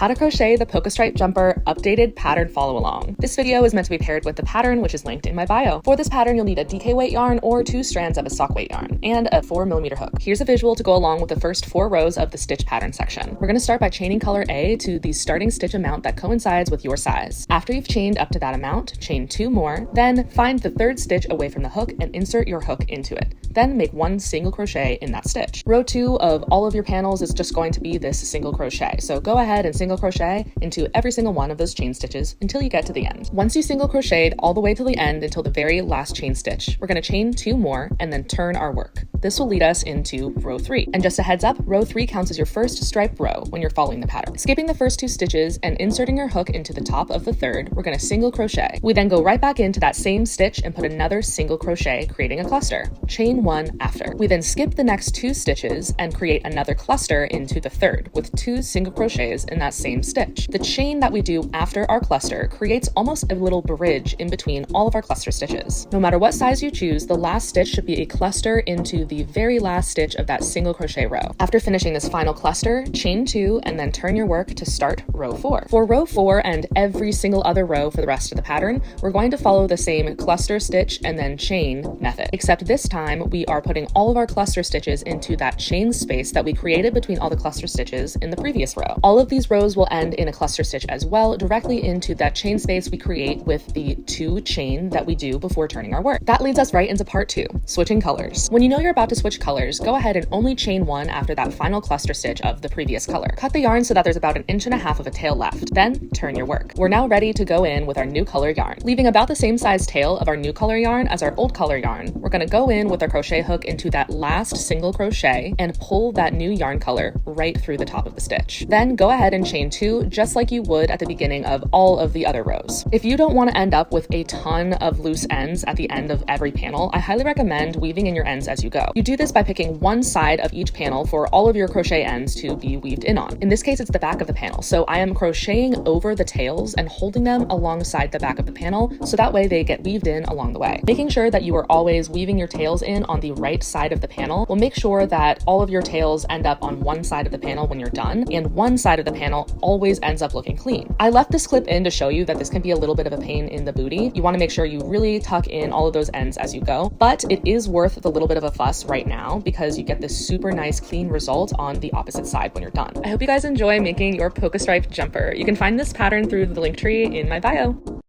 How to crochet the Polka-Stripe jumper updated pattern follow along. This video is meant to be paired with the pattern, which is linked in my bio. For this pattern, you'll need a DK weight yarn or 2 strands of a sock weight yarn and a 4mm hook. Here's a visual to go along with the first 4 rows of the stitch pattern section. We're going to start by chaining color A to the starting stitch amount that coincides with your size. After you've chained up to that amount, chain 2 more, then find the 3rd stitch away from the hook and insert your hook into it. Then make 1 single crochet in that stitch. Row 2 of all of your panels is just going to be this single crochet. So go ahead and single crochet into every single one of those chain stitches until you get to the end. Once you single crocheted all the way to the end until the very last chain stitch, we're going to chain 2 more and then turn our work. This will lead us into row 3. And just a heads up, row 3 counts as your first stripe row when you're following the pattern. Skipping the first 2 stitches and inserting your hook into the top of the 3rd, we're going to single crochet. We then go right back into that same stitch and put another single crochet, creating a cluster. Chain 1 after. We then skip the next 2 stitches and create another cluster into the 3rd with 2 single crochets in that same stitch. The chain that we do after our cluster creates almost a little bridge in between all of our cluster stitches. No matter what size you choose, the last stitch should be a cluster into the very last stitch of that single crochet row. After finishing this final cluster, chain 2 and then turn your work to start row 4. For row 4 and every single other row for the rest of the pattern, we're going to follow the same cluster stitch and then chain method, except this time we are putting all of our cluster stitches into that chain space that we created between all the cluster stitches in the previous row. All of these rows will end in a cluster stitch as well, directly into that chain space we create with the 2 chain that we do before turning our work. That leads us right into part 2, switching colors. When you know you're about to switch colors, go ahead and only chain 1 after that final cluster stitch of the previous color. Cut the yarn so that there's about 1.5 inches of a tail left, then turn your work. We're now ready to go in with our new color yarn. Leaving about the same size tail of our new color yarn as our old color yarn, we're going to go in with our crochet hook into that last single crochet and pull that new yarn color right through the top of the stitch. Then go ahead and chain 2 just like you would at the beginning of all of the other rows. If you don't want to end up with a ton of loose ends at the end of every panel, I highly recommend weaving in your ends as you go. You do this by picking one side of each panel for all of your crochet ends to be weaved in on. In this case, it's the back of the panel. So I am crocheting over the tails and holding them alongside the back of the panel so that way they get weaved in along the way. Making sure that you are always weaving your tails in on the right side of the panel will make sure that all of your tails end up on one side of the panel when you're done, and one side of the panel always ends up looking clean. I left this clip in to show you that this can be a little bit of a pain in the booty. You want to make sure you really tuck in all of those ends as you go, but it is worth the little bit of a fuss right now because you get this super nice clean result on the opposite side when you're done. I hope you guys enjoy making your Polka-Stripe jumper. You can find this pattern through the link tree in my bio.